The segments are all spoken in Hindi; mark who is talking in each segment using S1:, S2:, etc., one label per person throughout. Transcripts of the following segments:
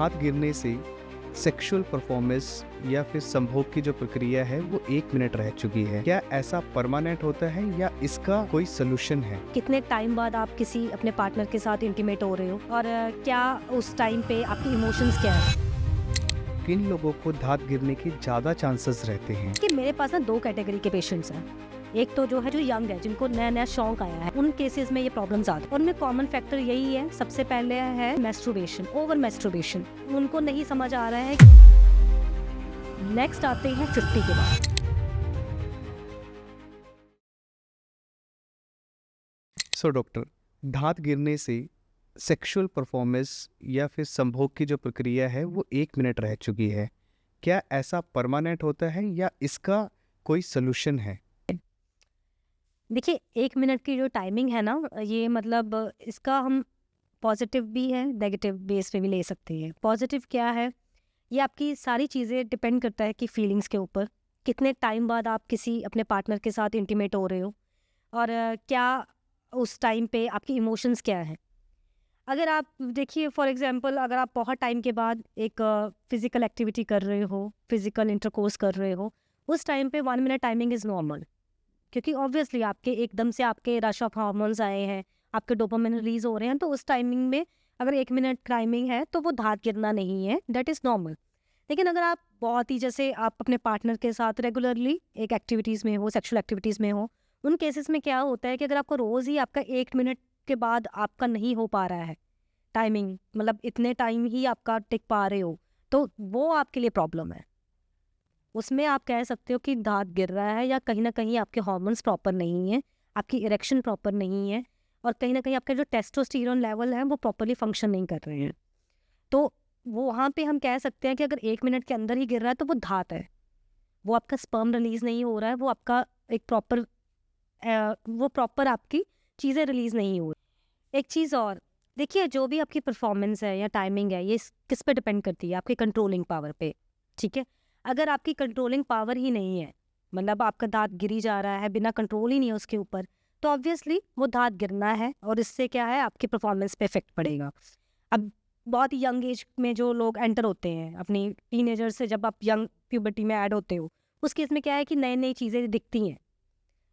S1: धात गिरने से सेक्सुअल परफॉर्मेंस या फिर संभोग की जो प्रक्रिया है वो 1 मिनट रह चुकी है। क्या ऐसा परमानेंट होता है या इसका कोई सोल्यूशन है?
S2: कितने टाइम बाद आप किसी अपने पार्टनर के साथ इंटीमेट हो रहे हो और क्या उस टाइम पे आपके इमोशंस क्या है?
S1: किन लोगों को धात गिरने के ज्यादा चांसेस रहते हैं?
S2: कि मेरे पास ना 2 कैटेगरी के पेशेंट्स हैं। एक तो जो है जो यंग है, जिनको नया नया शौक आया है, उन केसेस में ये प्रॉब्लम्स आती है। उनमें कॉमन फैक्टर यही है, सबसे पहले है मैस्टरबेशन, ओवर मैस्टरबेशन। उनको नहीं समझ आ रहा है। नेक्स्ट आते हैं 50 के बाद।
S1: सो डॉक्टर, धात गिरने से सेक्सुअल परफॉर्मेंस या फिर संभोग की जो प्रक्रिया है वो 1 मिनट रह चुकी है। क्या ऐसा परमानेंट होता है या इसका कोई सोल्यूशन है?
S2: देखिए, 1 मिनट की जो टाइमिंग है ना, ये मतलब इसका हम पॉजिटिव भी है, नेगेटिव बेस पे भी ले सकते हैं। पॉजिटिव क्या है, ये आपकी सारी चीज़ें डिपेंड करता है कि फीलिंग्स के ऊपर, कितने टाइम बाद आप किसी अपने पार्टनर के साथ इंटीमेट हो रहे हो और क्या उस टाइम पे आपके इमोशंस क्या हैं। अगर आप देखिए, फॉर एग्जांपल, अगर आप बहुत टाइम के बाद एक फिजिकल एक्टिविटी कर रहे हो, फिजिकल इंटरकोर्स कर रहे हो, उस टाइम पे 1 मिनट टाइमिंग इज़ नॉर्मल। क्योंकि ऑब्वियसली आपके एकदम से आपके रश ऑफ हार्मोन्स आए हैं, आपके डोपामिन रिलीज हो रहे हैं, तो उस टाइमिंग में अगर 1 मिनट टाइमिंग है तो वो धात गिरना नहीं है, दैट इज़ नॉर्मल। लेकिन अगर आप बहुत ही, जैसे आप अपने पार्टनर के साथ रेगुलरली एक एक्टिविटीज़ में हो, सेक्सुअल एक्टिविटीज़ में हो, उन केसेस में क्या होता है कि अगर आपको रोज़ ही आपका 1 मिनट के बाद आपका नहीं हो पा रहा है टाइमिंग, मतलब इतने टाइम ही आपका टिक पा रहे हो, तो वो आपके लिए प्रॉब्लम है। उसमें आप कह सकते हो कि दांत गिर रहा है, या कहीं ना कहीं आपके हार्मोन्स प्रॉपर नहीं है, आपकी इरेक्शन प्रॉपर नहीं है, और कहीं ना कहीं आपका जो टेस्टोस्टेरोन लेवल है वो प्रॉपरली फंक्शन नहीं कर रहे हैं। तो वो वहाँ पे हम कह सकते हैं कि अगर 1 मिनट के अंदर ही गिर रहा है तो वो धात है, वो आपका स्पर्म रिलीज नहीं हो रहा है, वो आपका एक प्रॉपर आपकी चीज़ें रिलीज नहीं हो रही। एक चीज़ और देखिए, जो भी आपकी परफॉर्मेंस है या टाइमिंग है, ये किस पे डिपेंड करती है? आपकी कंट्रोलिंग पावर पे। ठीक है, अगर आपकी कंट्रोलिंग पावर ही नहीं है, मतलब आपका दांत गिरी जा रहा है, बिना कंट्रोल ही नहीं है उसके ऊपर, तो ऑब्वियसली वो दांत गिरना है, और इससे क्या है, आपकी परफॉर्मेंस पे इफेक्ट पड़ेगा। अब बहुत यंग एज में जो लोग एंटर होते हैं, अपनी टीनेजर से जब आप यंग प्यूबर्टी में ऐड होते हो, उस केस में क्या है कि नई नई चीज़ें दिखती हैं,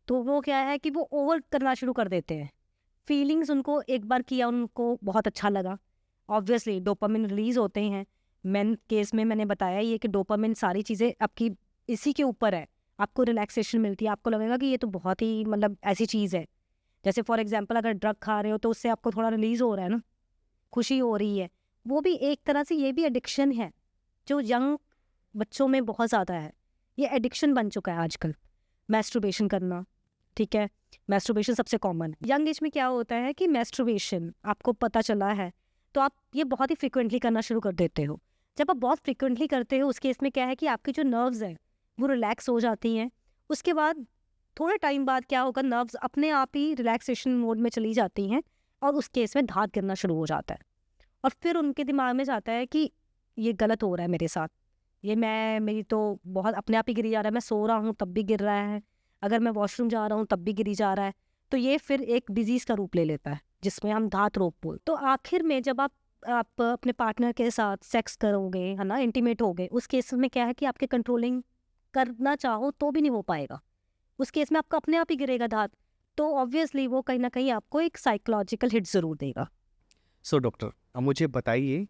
S2: तो वो क्या है कि वो ओवर करना शुरू कर देते हैं। फीलिंग्स उनको एक बार किया, उनको बहुत अच्छा लगा, ऑब्वियसली डोपामिन रिलीज होते हैं। मेन केस में मैंने बताया ये कि डोपामिन सारी चीज़ें आपकी इसी के ऊपर है, आपको रिलैक्सेशन मिलती है, आपको लगेगा कि ये तो बहुत ही मतलब ऐसी चीज़ है। जैसे फॉर एग्जांपल, अगर ड्रग खा रहे हो तो उससे आपको थोड़ा रिलीज हो रहा है ना, खुशी हो रही है, वो भी एक तरह से ये भी एडिक्शन है, जो यंग बच्चों में बहुत ज़्यादा है। ये एडिक्शन बन चुका है आजकल, मैस्टरबेशन करना। ठीक है, मैस्टरबेशन सबसे कॉमन है। यंग एज में क्या होता है कि मैस्टरबेशन आपको पता चला है तो आप ये बहुत ही फ्रिक्वेंटली करना शुरू कर देते हो। जब आप बहुत फ्रिक्वेंटली करते हो, उस केस में क्या है कि आपकी जो नर्व्स हैं वो रिलैक्स हो जाती हैं। उसके बाद थोड़े टाइम बाद क्या होगा, नर्व्स अपने आप ही रिलैक्सेशन मोड में चली जाती हैं, और उस केस में धात गिरना शुरू हो जाता है। और फिर उनके दिमाग में जाता है कि ये गलत हो रहा है मेरे साथ, ये मेरी तो बहुत अपने आप ही गिरी जा रहा है, मैं सो रहा हूँ तब भी गिर रहा है, अगर मैं वॉशरूम जा रहा हूँ तब भी गिरी जा रहा है। तो ये फिर एक डिजीज का रूप ले लेता है, जिसमें हम धात रोग बोल। तो आखिर में जब आप अपने पार्टनर के साथ सेक्स करोगे, है ना, इंटीमेट हो गए, उस केस में क्या है कि आपके कंट्रोलिंग करना चाहो तो भी नहीं हो पाएगा, उस केस में आपका अपने आप ही गिरेगा धात। तो ऑब्वियसली वो कहीं ना कहीं आपको एक साइकोलॉजिकल हिट ज़रूर देगा।
S1: सो डॉक्टर, अब मुझे बताइए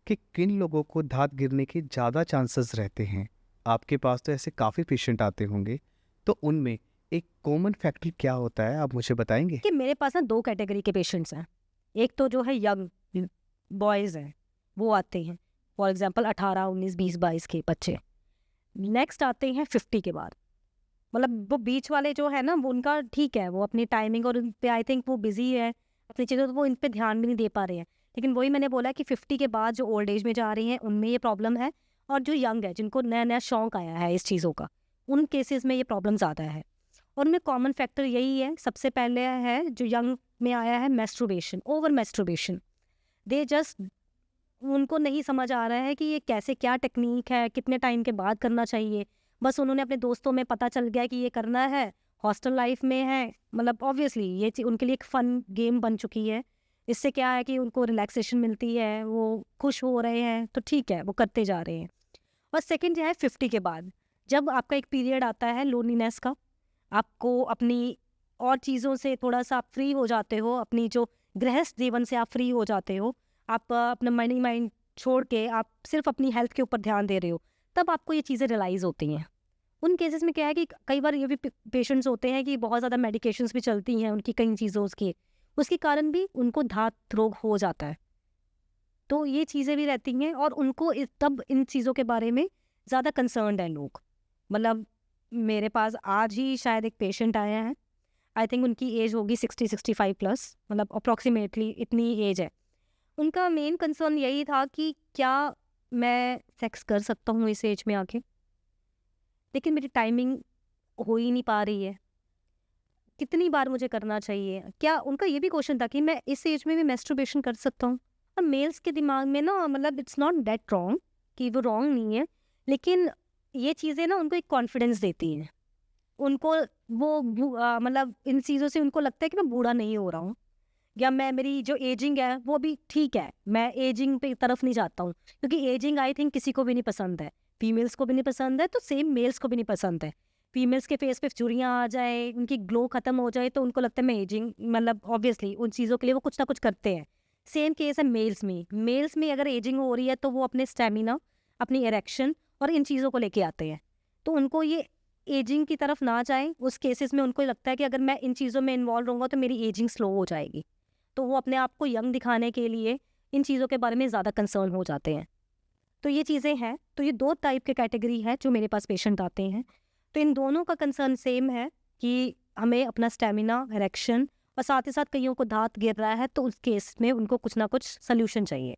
S1: कि किन लोगों को धात गिरने के ज़्यादा चांसेस रहते हैं? आपके पास तो ऐसे काफ़ी पेशेंट आते होंगे, तो उनमें एक कॉमन फैक्टर क्या होता है, आप मुझे बताएंगे?
S2: कि मेरे पास ना 2 कैटेगरी के पेशेंट्स हैं। एक तो जो है यंग बॉयज़ हैं, वो आते हैं, फॉर एग्जांपल 18, 19, 20, 22 के बच्चे। नेक्स्ट आते हैं 50 के बाद। मतलब वो बीच वाले जो है ना, वो उनका ठीक है, वो अपनी टाइमिंग और उन पे आई थिंक वो बिजी है अपनी चीज़ों, तो वो इन पे ध्यान भी नहीं दे पा रहे हैं। लेकिन वही मैंने बोला कि 50 के बाद जो ओल्ड एज में जा रही हैं, उनमें ये प्रॉब्लम है। और जो यंग है, जिनको नया नया शौक आया है इस चीज़ों का, उन केसेस में ये प्रॉब्लम ज़्यादा है। और उनमें कॉमन फैक्टर यही है, सबसे पहले है जो यंग में आया है, masturbation, over masturbation. They just, उनको नहीं समझ आ रहा है कि ये कैसे, क्या टेक्निक है, कितने टाइम के बाद करना चाहिए। बस उन्होंने अपने दोस्तों में पता चल गया कि ये करना है, हॉस्टल लाइफ में है, मतलब ऑब्वियसली ये उनके लिए एक फ़न गेम बन चुकी है। इससे क्या है कि उनको रिलैक्सेशन मिलती है, वो खुश हो रहे हैं, तो ठीक है, वो करते जा रहे हैं। और सेकंड जो है 50 के बाद, जब आपका एक पीरियड आता है लोनलीनेस का, आपको अपनी और चीज़ों से थोड़ा-सा आप फ्री हो जाते हो, अपनी जो गृहस्थ जीवन से आप फ्री हो जाते हो, आप अपना मनी माइंड छोड़ के आप सिर्फ अपनी हेल्थ के ऊपर ध्यान दे रहे हो, तब आपको ये चीज़ें रियलाइज़ होती हैं। उन केसेस में क्या है कि कई बार ये भी पेशेंट्स होते हैं कि बहुत ज़्यादा मेडिकेशंस भी चलती हैं उनकी कई चीज़ों की, उसके कारण भी उनको धात रोग हो जाता है। तो ये चीज़ें भी रहती हैं और उनको तब इन चीज़ों के बारे में ज़्यादा कंसर्न्ड हैं लोग। मतलब मेरे पास आज ही शायद एक पेशेंट आया है, आई थिंक उनकी एज होगी 60-65 प्लस, मतलब अप्रॉक्सीमेटली इतनी एज है। उनका मेन कंसर्न यही था कि क्या मैं सेक्स कर सकता हूँ इस एज में आके? लेकिन मेरी टाइमिंग हो ही नहीं पा रही है। कितनी बार मुझे करना चाहिए? क्या उनका ये भी क्वेश्चन था कि मैं इस एज में भी मैस्टरबेशन कर सकता हूँ? अब मेल्स के दिमाग में ना, मतलब इट्स नॉट दैट रॉन्ग कि वो रॉन्ग नहीं है, लेकिन ये चीज़ें ना उनको एक कॉन्फिडेंस देती हैं। उनको वो मतलब इन चीज़ों से उनको लगता है कि मैं बूढ़ा नहीं हो रहा हूँ, या मैं, मेरी जो एजिंग है वो भी ठीक है, मैं एजिंग पे तरफ नहीं जाता हूँ, क्योंकि एजिंग आई थिंक किसी को भी नहीं पसंद है, फीमेल्स को भी नहीं पसंद है, तो सेम मेल्स को भी नहीं पसंद है। फीमेल्स के फेस पे चुरियाँ आ जाए, उनकी ग्लो खत्म हो जाए, तो उनको लगता है मैं एजिंग, मतलब ऑब्वियसली उन चीज़ों के लिए वो कुछ ना कुछ करते हैं। सेम केस है मेल्स में अगर एजिंग हो रही है तो वो अपने स्टेमिना, अपनी इरेक्शन और इन चीज़ों को लेके आते हैं, तो उनको ये एजिंग की तरफ ना जाए। उस केसेस में उनको लगता है कि अगर मैं इन चीज़ों में इन्वॉल्व रहूँगा तो मेरी एजिंग स्लो हो जाएगी, तो वो अपने आप को यंग दिखाने के लिए इन चीज़ों के बारे में ज़्यादा कंसर्न हो जाते हैं। तो ये चीज़ें हैं, तो ये 2 टाइप के कैटेगरी है जो मेरे पास पेशेंट आते हैं। तो इन दोनों का कंसर्न सेम है कि हमें अपना स्टेमिना, इरेक्शन और साथ ही साथ कईयों को दाँत गिर रहा है, तो उस केस में उनको कुछ ना कुछ सॉल्यूशन चाहिए।